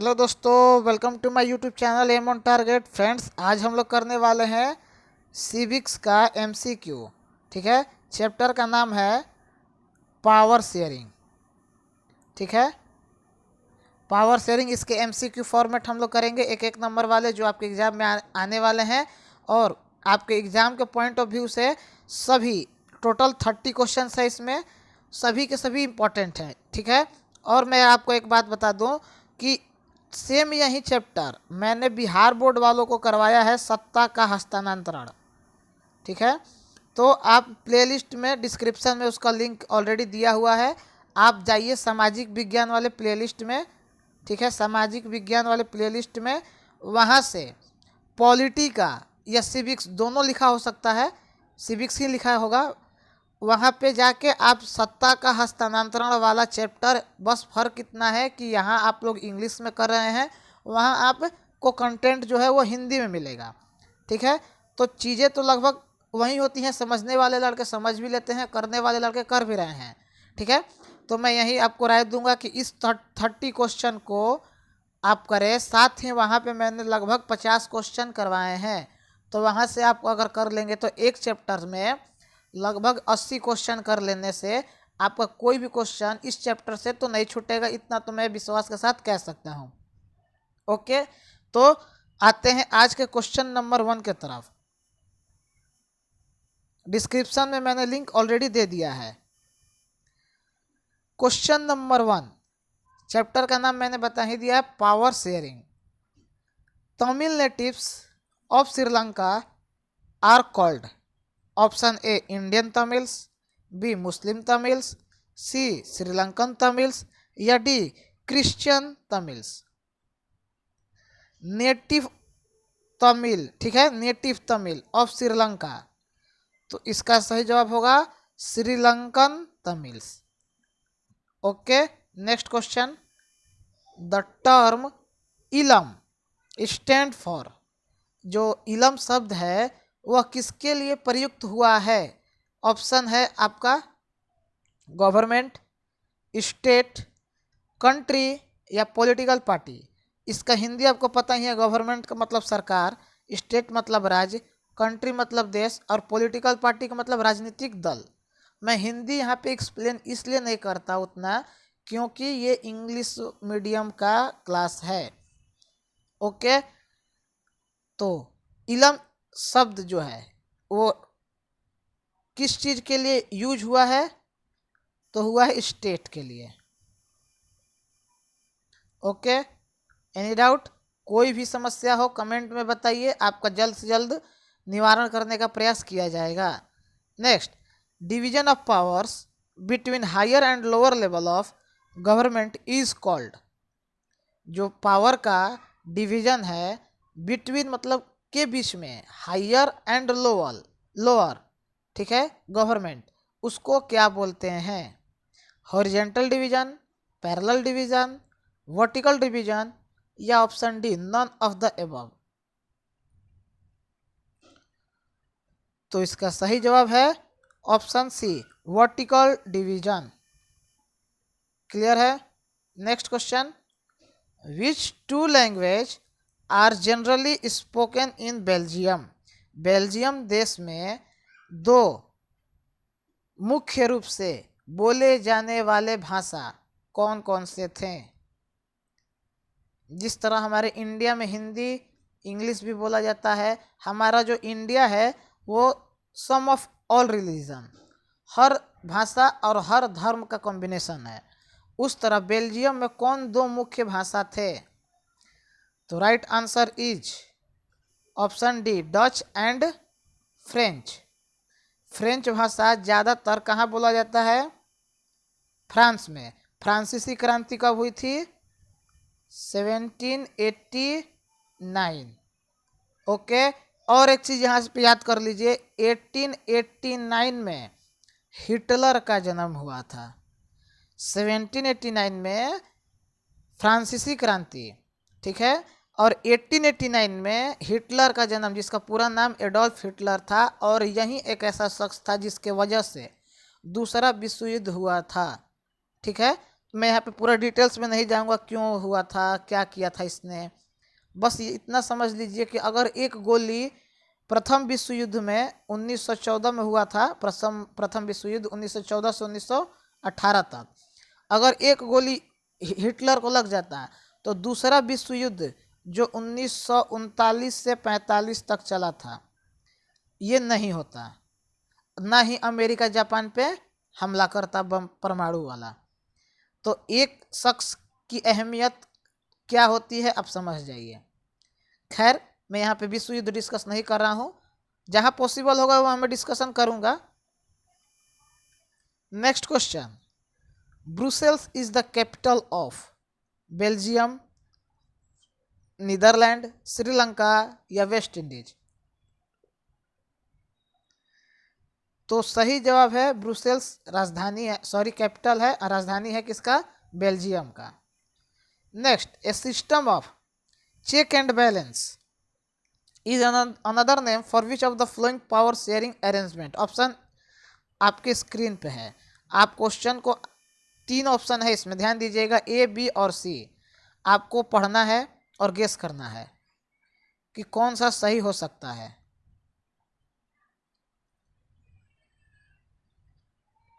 Hello दोस्तों, welcome to my YouTube channel aim on target. Friends, आज हम लोग करने वाले हैं सिविक्स का एमसीक्यू। ठीक है, चैप्टर का नाम है पावर शेयरिंग। ठीक है, पावर शेयरिंग, इसके एमसीक्यू फॉर्मेट हम लोग करेंगे एक एक नंबर वाले जो आपके एग्ज़ाम में आने वाले हैं। और आपके एग्ज़ाम के पॉइंट ऑफ व्यू से सभी टोटल 30 क्वेश्चन है इसमें, सभी के सभी इम्पोर्टेंट हैं। ठीक है, और मैं आपको एक बात बता दूं कि सेम यही चैप्टर मैंने बिहार बोर्ड वालों को करवाया है, सत्ता का हस्तांतरण। ठीक है, तो आप प्लेलिस्ट में डिस्क्रिप्शन में उसका लिंक ऑलरेडी दिया हुआ है, आप जाइए सामाजिक विज्ञान वाले प्लेलिस्ट में। ठीक है, सामाजिक विज्ञान वाले प्लेलिस्ट में वहाँ से पॉलिटी का या सिविक्स दोनों लिखा हो सकता है, सिविक्स ही लिखा होगा, वहाँ पे जाके आप सत्ता का हस्तांतरण वाला चैप्टर, बस फ़र्क इतना है कि यहाँ आप लोग इंग्लिश में कर रहे हैं, वहाँ आपको कंटेंट जो है वो हिंदी में मिलेगा। ठीक है, तो चीज़ें तो लगभग वही होती हैं, समझने वाले लड़के समझ भी लेते हैं, करने वाले लड़के कर भी रहे हैं। ठीक है, तो मैं यही आपको राय दूंगा कि इस 30 क्वेश्चन को आप करें। साथ ही वहाँ पे मैंने लगभग 50 क्वेश्चन करवाए हैं, तो वहाँ से आप अगर कर लेंगे तो एक चैप्टर में लगभग 80 क्वेश्चन कर लेने से आपका कोई भी क्वेश्चन इस चैप्टर से तो नहीं छूटेगा, इतना तो मैं विश्वास के साथ कह सकता हूँ। ओके, तो आते हैं आज के क्वेश्चन नंबर 1 के तरफ। डिस्क्रिप्शन में मैंने लिंक ऑलरेडी दे दिया है। क्वेश्चन नंबर 1, चैप्टर का नाम मैंने बता ही दिया है, power sharing. Tamil natives of Sri Lanka are called, option A Indian Tamils, B Muslim Tamils, C Sri Lankan Tamils, या D Christian Tamils. Native Tamil, ठीक है, नेटिव तमिल ऑफ श्रीलंका, तो इसका सही जवाब होगा Sri Lankan Tamils. Okay, next question. The term इलम स्टैंड फॉर, जो इलम शब्द है वह किसके लिए प्रयुक्त हुआ है? ऑप्शन है आपका गवर्नमेंट, स्टेट, कंट्री या पॉलिटिकल पार्टी। इसका हिंदी आपको पता ही है, गवर्नमेंट का मतलब सरकार, स्टेट मतलब राज्य, कंट्री मतलब देश, और पॉलिटिकल पार्टी का मतलब राजनीतिक दल। मैं हिंदी यहाँ पे एक्सप्लेन इसलिए नहीं करता उतना क्योंकि ये इंग्लिश मीडियम का क्लास है। ओके, तो इलम शब्द जो है वो किस चीज़ के लिए यूज हुआ है? तो हुआ है स्टेट के लिए। Okay, any doubt? कोई भी समस्या हो कमेंट में बताइए, आपका जल्द से जल्द निवारण करने का प्रयास किया जाएगा। Next, division of powers between higher and lower level of government is called, जो पावर का डिवीजन है बिटवीन मतलब के बीच में, हायर एंड लोअर, ठीक है, गवर्नमेंट, उसको क्या बोलते हैं? Horizontal division, parallel division, vertical division, या option D none of the above. तो इसका सही जवाब है option C, vertical division. Clear है? Next question. Which two language are generally spoken in Belgium? Belgium देश में दो मुख्य रूप से बोले जाने वाले भाषा कौन कौन से थे? जिस तरह हमारे इंडिया में हिंदी इंग्लिश भी बोला जाता है, हमारा जो इंडिया है वो सम ऑफ ऑल रिलीजन, हर भाषा और हर धर्म का कॉम्बिनेशन है, उस तरह बेल्जियम में कौन दो मुख्य भाषा थे? तो right answer is option D, Dutch and French. French भाषा ज़्यादातर कहाँ बोला जाता है? फ्रांस में। फ्रांसीसी क्रांति कब हुई थी? 1789। ओके, और एक चीज़ यहाँ पे याद कर लीजिए, 1889 में हिटलर का जन्म हुआ था। 1789 में फ्रांसीसी क्रांति, ठीक है, और 1889 में हिटलर का जन्म, जिसका पूरा नाम एडोल्फ हिटलर था, और यही एक ऐसा शख्स था जिसके वजह से दूसरा विश्व युद्ध हुआ था। ठीक है, मैं यहाँ पे पूरा डिटेल्स में नहीं जाऊँगा क्यों हुआ था, क्या किया था इसने। बस ये इतना समझ लीजिए कि अगर एक गोली प्रथम विश्व युद्ध में 1914 में हुआ था, प्रथम विश्व युद्ध 1914 से 1918 तक, अगर एक गोली हिटलर को लग जाता तो दूसरा विश्व युद्ध जो 1939 से 45 तक चला था ये नहीं होता, ना ही अमेरिका जापान पे हमला करता बम परमाणु वाला। तो एक शख्स की अहमियत क्या होती है आप समझ जाइए। खैर मैं यहाँ पे विश्व युद्ध डिस्कस नहीं कर रहा हूँ, जहाँ पॉसिबल होगा वहाँ मैं डिस्कशन करूँगा। Next question, Brussels is the capital of Belgium, Netherlands, Sri Lanka या वेस्ट इंडीज। तो सही जवाब है ब्रुसेल्स राजधानी है, सॉरी कैपिटल है, राजधानी है किसका, बेल्जियम का। Next, a system of check and balance is another name for which of the following power sharing arrangement. Option आपके स्क्रीन पे है, आप क्वेश्चन को 3 ऑप्शन है इसमें, ध्यान दीजिएगा, ए बी और सी। आपको पढ़ना है और गेस करना है कि कौन सा सही हो सकता है।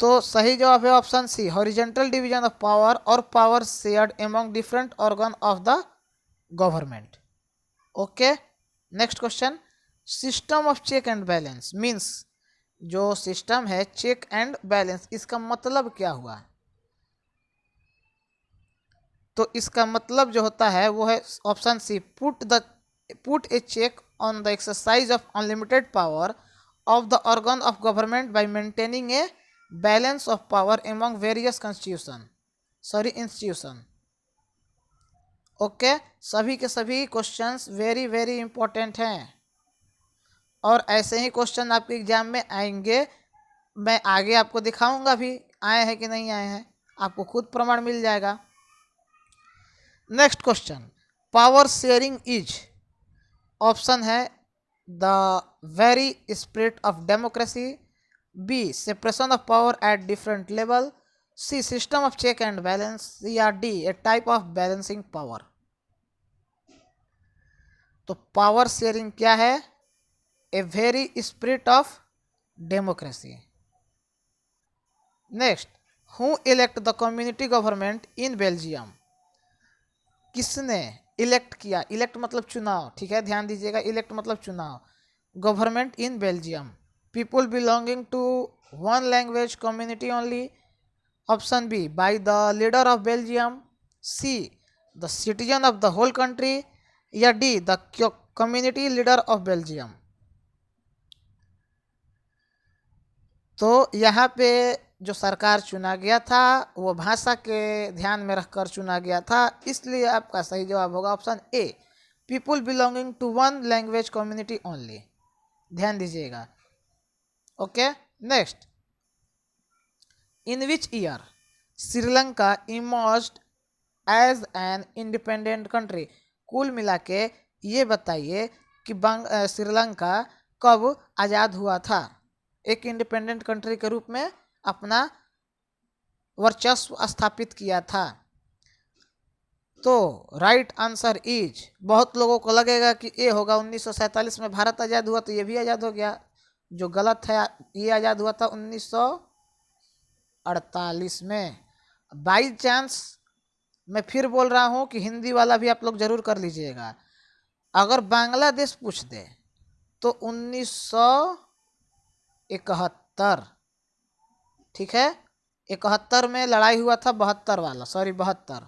तो सही जवाब है option C, horizontal division of power और power shared among different organ of the government. Okay, next question, system of check and balance means, जो सिस्टम है चेक एंड बैलेंस, इसका मतलब क्या हुआ। तो इसका मतलब जो होता है वो है option C, put a check on the exercise of unlimited power of the organ of government by maintaining a balance of power among various institution. Okay, सभी के सभी क्वेश्चंस वेरी वेरी इंपॉर्टेंट हैं और ऐसे ही क्वेश्चन आपके exam में आएंगे। मैं आगे आपको दिखाऊंगा भी आए हैं कि नहीं आए हैं, आपको खुद प्रमाण मिल जाएगा। Next question, power sharing is, option है the very spirit of democracy, B separation of power at different level, C system of check and balance, या D a type of balancing power. तो पावर शेयरिंग क्या है, a very spirit of democracy. Next, who elect the community government in Belgium, किसने elect किया, elect मतलब चुनाव, ठीक है ध्यान दीजिएगा, इलेक्ट मतलब चुनाव, government in Belgium, people belonging to one language community only, option B by the leader of Belgium, C the citizen of the whole country, या D the community leader of Belgium. तो यहाँ पे जो सरकार चुना गया था वो भाषा के ध्यान में रखकर चुना गया था, इसलिए आपका सही जवाब होगा option A, people belonging to one language community only. ध्यान दीजिएगा। Okay, next, in which year Sri Lanka emerged as an independent country. कुल मिला के ये बताइए कि श्रीलंका कब आज़ाद हुआ था, एक इंडिपेंडेंट कंट्री के रूप में अपना वर्चस्व स्थापित किया था। तो राइट आंसर इज, बहुत लोगों को लगेगा कि ये होगा 1947 में भारत आज़ाद हुआ तो ये भी आज़ाद हो गया, जो गलत है, ये आज़ाद हुआ था 1948 में। बाई चांस मैं फिर बोल रहा हूँ कि हिंदी वाला भी आप लोग जरूर कर लीजिएगा, अगर बांग्लादेश पूछ दे तो 1971, ठीक है, 71 में लड़ाई हुआ था, 72 वाला, सॉरी 72,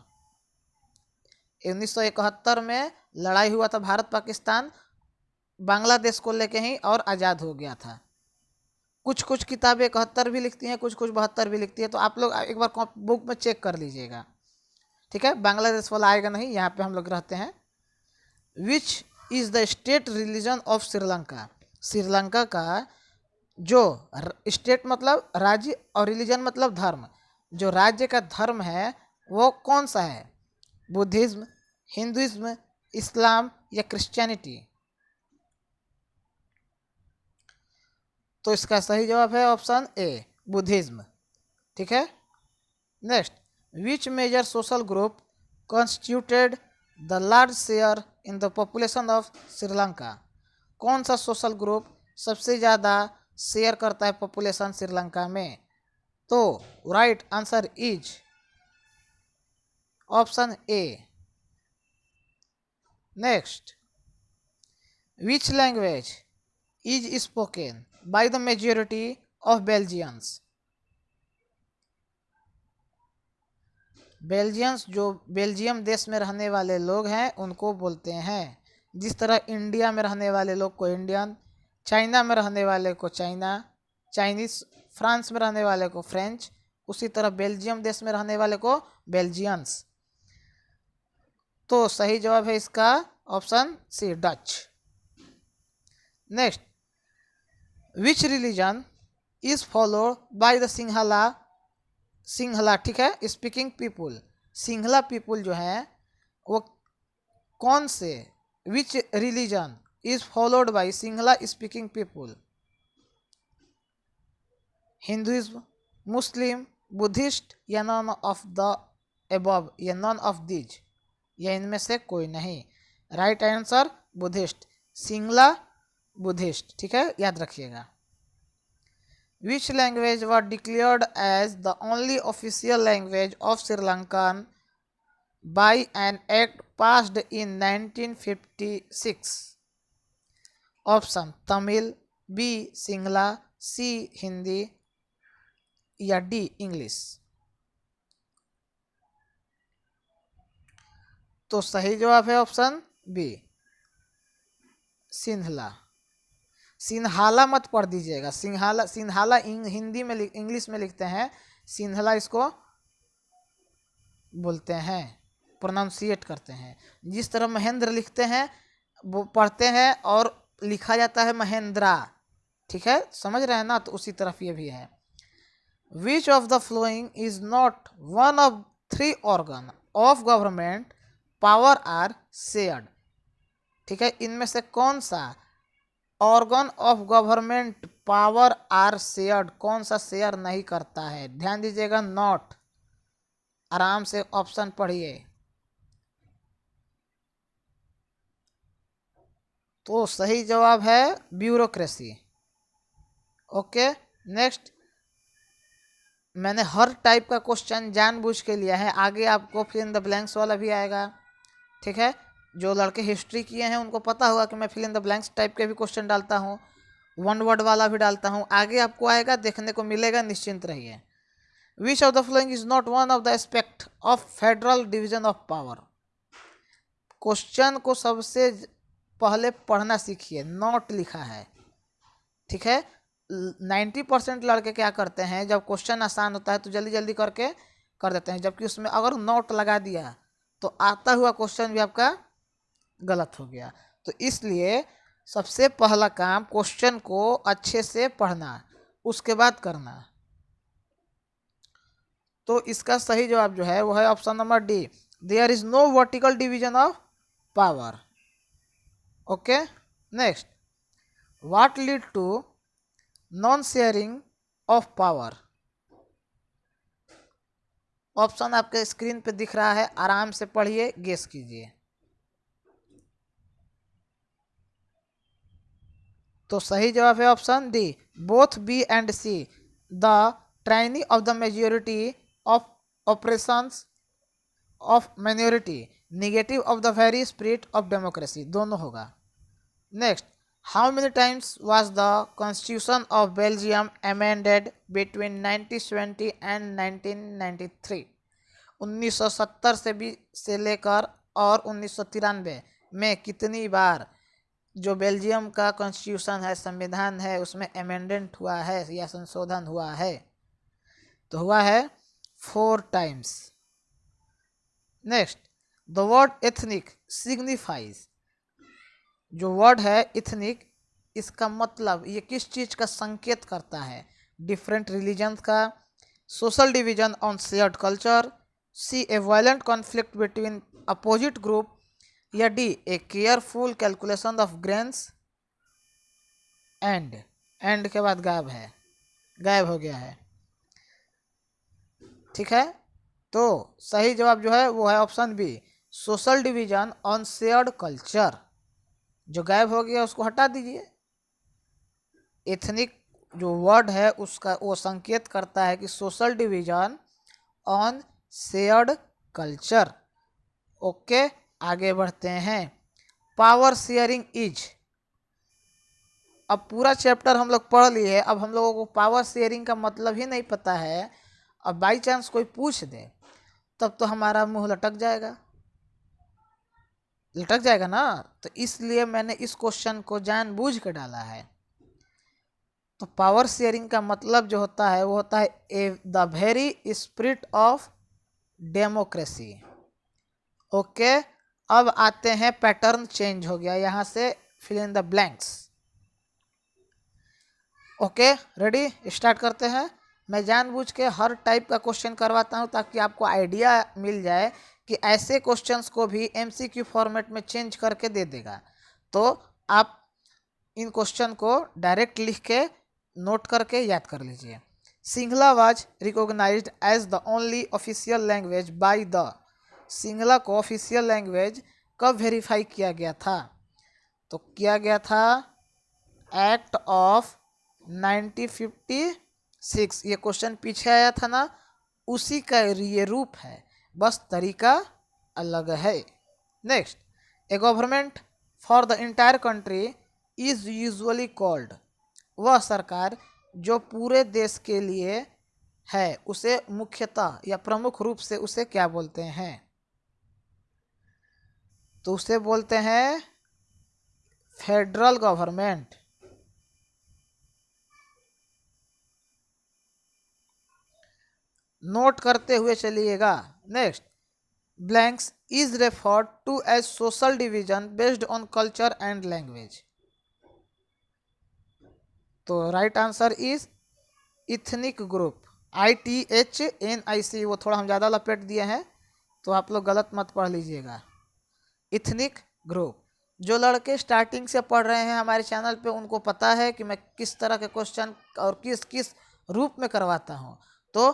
1971 में लड़ाई हुआ था भारत पाकिस्तान बांग्लादेश को लेके ही और आज़ाद हो गया था। कुछ कुछ किताबें 71 भी लिखती हैं, कुछ कुछ 72 भी लिखती है, तो आप लोग एक बार बुक में चेक कर लीजिएगा, ठीक है। बांग्लादेश वाला आएगा नहीं, यहाँ पे हम लोग रहते हैं। Which is the state religion of Sri Lanka, Sri Lanka का जो स्टेट मतलब राज्य और रिलीजन मतलब धर्म, जो राज्य का धर्म है वो कौन सा है, बुद्धिज्म, हिंदुइज्म, इस्लाम या क्रिश्चियनिटी। तो इसका सही जवाब है ऑप्शन ए, बुद्धिज्म, ठीक है। Next, which major social group constituted the large share in the population of Sri Lanka? कौन सा सोशल ग्रुप सबसे ज़्यादा शेयर करता है पॉपुलेशन श्रीलंका में? तो right answer is option A. Next, which language is spoken by the majority of Belgians? Belgians जो Belgium देश में रहने वाले लोग हैं उनको बोलते हैं, जिस तरह इंडिया में रहने वाले लोग को इंडियन, चाइना में रहने वाले को चाइना, चाइनीस, फ्रांस में रहने वाले को फ्रेंच, उसी तरह बेल्जियम देश में रहने वाले को बेल्जियंस। तो सही जवाब है इसका option C, Dutch. Next, which religion is followed by the Sinhala, ठीक है, स्पीकिंग पीपुल। सिंहला पीपुल जो है वो कौन से, विच religion is followed bye Sinhala speaking people? Hinduism, Muslim, Buddhist या नॉन ऑफ द एबव, या नॉन ऑफ दीज, या इनमें से कोई नहीं। Right answer Buddhist, Sinhala Buddhist, ठीक है, याद रखिएगा। Which language was declared as the only official language of Sri Lankan by an act passed in 1956? Option Tamil, B Sinhala, C Hindi या डी इंग्लिश। तो सही जवाब है ऑप्शन बी, सिंहला। सिन्हाला मत पढ़ दीजिएगा, सिन्हाला हिंदी में इंग्लिश में लिखते हैं, सिन्हला इसको बोलते हैं, प्रोनाउंसिएट करते हैं। जिस तरह महेंद्र लिखते हैं वो पढ़ते हैं और लिखा जाता है महेंद्रा, ठीक है, समझ रहे हैं ना? तो उसी तरफ ये भी है। Which of the following is not one of 3 organ of government power are shared? ठीक है, इनमें से कौन सा organ of government power are shared, कौन सा शेयर नहीं करता है? ध्यान दीजिएगा, नॉट, आराम से ऑप्शन पढ़िए। तो सही जवाब है ब्यूरोक्रेसी। ओके, नेक्स्ट, मैंने हर टाइप का क्वेश्चन जानबूझ के लिया है, आगे आपको फिल इन द ब्लैंक्स वाला भी आएगा, ठीक है। जो लड़के हिस्ट्री किए हैं उनको पता होगा कि मैं fill in the blanks type के भी क्वेश्चन डालता हूँ, 1 वर्ड वाला भी डालता हूँ, आगे आपको आएगा, देखने को मिलेगा, निश्चिंत रहिए। विच of the following is not one of the aspect of federal division of power? Question को सबसे पहले पढ़ना सीखिए, नॉट लिखा है, ठीक है। 90% लड़के क्या करते हैं, जब क्वेश्चन आसान होता है तो जल्दी जल्दी करके कर देते हैं, जबकि उसमें अगर नोट लगा दिया तो आता हुआ क्वेश्चन भी आपका गलत हो गया। तो इसलिए सबसे पहला काम क्वेश्चन को अच्छे से पढ़ना, उसके बाद करना। तो इसका सही जवाब जो है वो है option number D, there is no vertical division of power. Okay, next, what lead to non sharing of power? Option आपके स्क्रीन पे दिख रहा है, आराम से पढ़िए, गेस कीजिए। तो सही जवाब है option D, both B and C, the tyranny of the majority of operations of minority, negative of the very spirit of democracy, दोनों होगा। Next, how many times was the constitution of Belgium amended between 1970 and 1993? 1970 से लेकर और 1993 में कितनी बार जो Belgium का constitution है, संविधान है, उसमें अमेंडेंट हुआ है या संशोधन हुआ है? तो हुआ है 4 times. Next, the word ethnic signifies, जो वर्ड है एथनिक, इसका मतलब ये किस चीज़ का संकेत करता है? डिफरेंट रिलीजन्स का, social division on shared culture, C a violent conflict between opposite group, या D a careful calculation of grains and के बाद गायब हो गया है, ठीक है। तो सही जवाब जो है वो है option B, social division on shared culture. जो गायब हो गया उसको हटा दीजिए। एथनिक जो वर्ड है उसका वो संकेत करता है कि social division on shared culture. Okay, आगे बढ़ते हैं। पावर शेयरिंग इज, अब पूरा चैप्टर हम लोग पढ़ लिए, अब हम लोगों को पावर शेयरिंग का मतलब ही नहीं पता है। अब बाई चांस कोई पूछ दे तब तो हमारा मुंह लटक जाएगा, लटक जाएगा ना। तो इसलिए मैंने इस क्वेश्चन को जानबूझ के डाला है। तो पावर शेयरिंग का मतलब जो होता है वो होता है the very spirit of democracy. Okay, अब आते हैं, पैटर्न चेंज हो गया, यहाँ से fill in the blanks. Okay, ready, start करते हैं। मैं जानबूझ के हर टाइप का क्वेश्चन करवाता हूँ ताकि आपको आइडिया मिल जाए कि ऐसे क्वेश्चंस को भी एमसीक्यू फॉर्मेट में चेंज करके दे देगा। तो आप इन क्वेश्चन को डायरेक्ट लिख के नोट करके याद कर लीजिए। Sinhala was recognised as the only official language by the, Sinhala को ऑफिशियल लैंग्वेज कब वेरीफाई किया गया था? तो किया गया था एक्ट ऑफ 1956। ये क्वेश्चन पीछे आया था ना, उसी का ये रूप है, बस तरीका अलग है। Next, A government for the entire country is usually called, वह सरकार जो पूरे देश के लिए है उसे मुख्यतः या प्रमुख रूप से उसे क्या बोलते हैं? तो उसे बोलते हैं फेडरल गवर्नमेंट। नोट करते हुए चलिएगा। Next, blanks is referred to as social division based on culture and language. तो right answer is ethnic group, ITHNIC। वो थोड़ा हम ज़्यादा लपेट दिए हैं तो आप लोग गलत मत पढ़ लीजिएगा। इथनिक ग्रुप, जो लड़के स्टार्टिंग से पढ़ रहे हैं हमारे चैनल पे उनको पता है कि मैं किस तरह के क्वेश्चन और किस किस रूप में करवाता हूँ। तो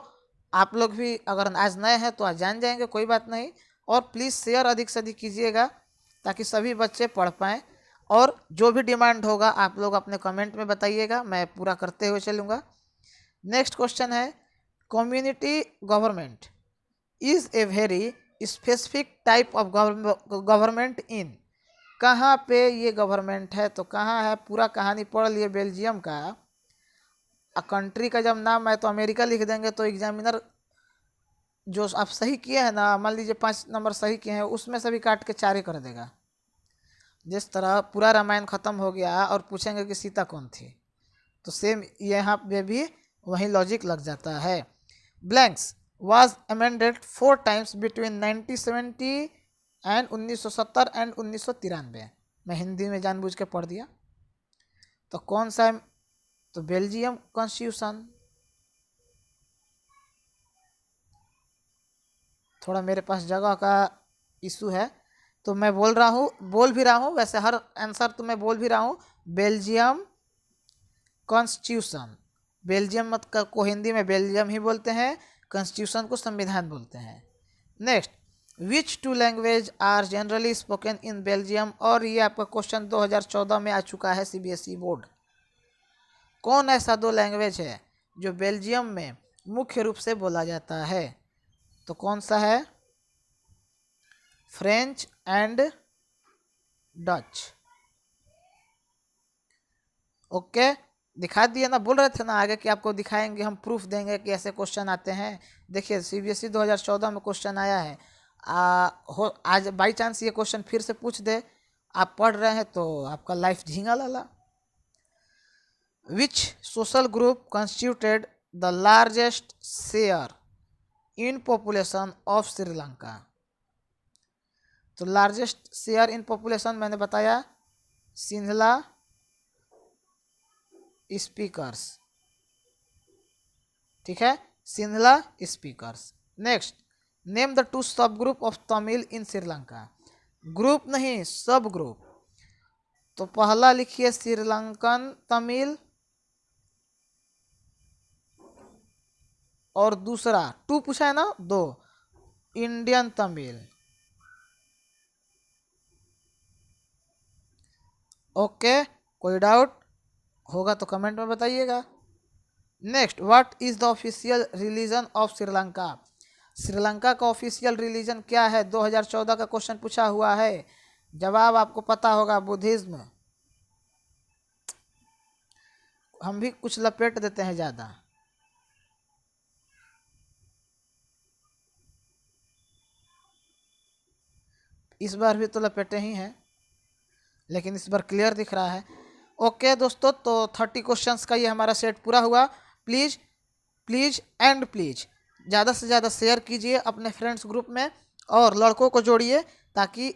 आप लोग भी अगर आज नए हैं तो आज जान जाएंगे, कोई बात नहीं। और प्लीज़ शेयर अधिक से अधिक कीजिएगा ताकि सभी बच्चे पढ़ पाएँ। और जो भी डिमांड होगा आप लोग अपने कमेंट में बताइएगा, मैं पूरा करते हुए चलूँगा। नेक्स्ट क्वेश्चन है, community government is a very specific type of government in, कहाँ पे ये गवर्नमेंट है? तो कहाँ है, पूरा कहानी पढ़ लिए बेल्जियम का। कंट्री का जब नाम है तो अमेरिका लिख देंगे तो एग्जामिनर जो आप सही किए हैं ना, मान लीजिए 5 नंबर सही किए हैं, उसमें से भी काट के 4 कर देगा। जिस तरह पूरा रामायण खत्म हो गया और पूछेंगे कि सीता कौन थी, तो सेम यहाँ पे भी वही लॉजिक लग जाता है। Blanks was amended 4 times between 1970 and 1970 and 1993। मैं हिंदी में जानबूझ के पढ़ दिया। तो कौन सा? तो बेल्जियम कॉन्स्टिट्यूशन। थोड़ा मेरे पास जगह का इशू है तो मैं बोल भी रहा हूँ, वैसे हर आंसर तो मैं बोल भी रहा हूँ। बेल्जियम कॉन्स्टिट्यूशन, बेल्जियम मत को हिंदी में बेल्जियम ही बोलते हैं, कॉन्स्टिट्यूशन को संविधान बोलते हैं। Next, which 2 language are generally spoken in Belgium, और ये आपका क्वेश्चन 2014 में आ चुका है CBSE बोर्ड। कौन ऐसा 2 लैंग्वेज है जो बेल्जियम में मुख्य रूप से बोला जाता है? तो कौन सा है? French and Dutch. ओके, दिखा दिए ना, बोल रहे थे ना आगे कि आपको दिखाएंगे, हम प्रूफ देंगे कि ऐसे क्वेश्चन आते हैं। देखिए CBSE 2014 में क्वेश्चन आया है। आज बाई चांस ये क्वेश्चन फिर से पूछ दे, आप पढ़ रहे हैं तो आपका लाइफ झींगा लाला। Which social group constituted the largest share in population of Sri Lanka? तो लार्जेस्ट शेयर इन पॉपुलेशन मैंने बताया सिंहला स्पीकर्स, ठीक है, Sinhala speakers. Next, name the 2 सब group of Tamil in Sri Lanka. Group नहीं, सब ग्रुप। तो पहला लिखिए श्रीलंकन तमिल, और दूसरा 2 पूछा है ना, 2, इंडियन तमिल। ओके, कोई डाउट होगा तो कमेंट में बताइएगा। Next, what is the official religion of Sri Lanka? Sri Lanka का ऑफिशियल रिलीजन क्या है? 2014 का क्वेश्चन पूछा हुआ है। जवाब आपको पता होगा, बुद्धिज्म। हम भी कुछ लपेट देते हैं ज़्यादा। इस बार भी तो लपेटे ही हैं, लेकिन इस बार क्लियर दिख रहा है। ओके दोस्तों, तो 30 क्वेश्चंस का ये हमारा सेट पूरा हुआ। प्लीज़ प्लीज़ एंड प्लीज़ ज़्यादा से ज़्यादा शेयर कीजिए अपने फ्रेंड्स ग्रुप में, और लड़कों को जोड़िए ताकि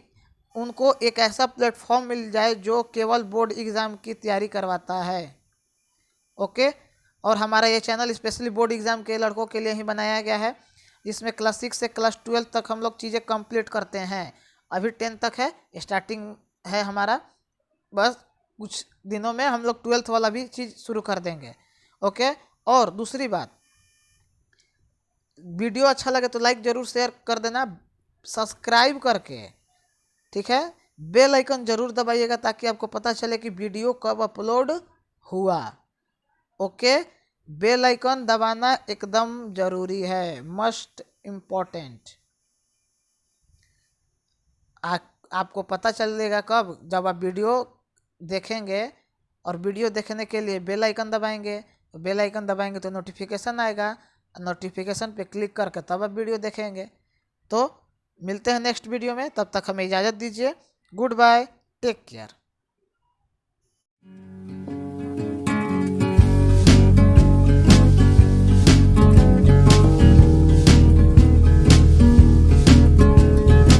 उनको एक ऐसा प्लेटफॉर्म मिल जाए जो केवल बोर्ड एग्ज़ाम की तैयारी करवाता है। ओके, और हमारा ये चैनल स्पेशली बोर्ड एग्ज़ाम के लड़कों के लिए ही बनाया गया है, जिसमें क्लास 6 से क्लास 12 तक हम लोग चीज़ें कंप्लीट करते हैं। अभी 10 तक है, स्टार्टिंग है हमारा, बस कुछ दिनों में हम लोग 12th वाला भी चीज़ शुरू कर देंगे। ओके, और दूसरी बात, वीडियो अच्छा लगे तो लाइक ज़रूर शेयर कर देना, सब्सक्राइब करके, ठीक है, बेल आइकन ज़रूर दबाइएगा ताकि आपको पता चले कि वीडियो कब अपलोड हुआ। ओके, बेल आइकन दबाना एकदम ज़रूरी है, मस्ट इम्पॉर्टेंट। आपको पता चलेगा कब? जब आप वीडियो देखेंगे, और वीडियो देखने के लिए बेल आइकन दबाएंगे। तो बेल आइकन दबाएंगे तो नोटिफिकेशन आएगा, नोटिफिकेशन पे क्लिक करके तब आप वीडियो देखेंगे। तो मिलते हैं नेक्स्ट वीडियो में, तब तक हमें इजाज़त दीजिए। Goodbye, take care.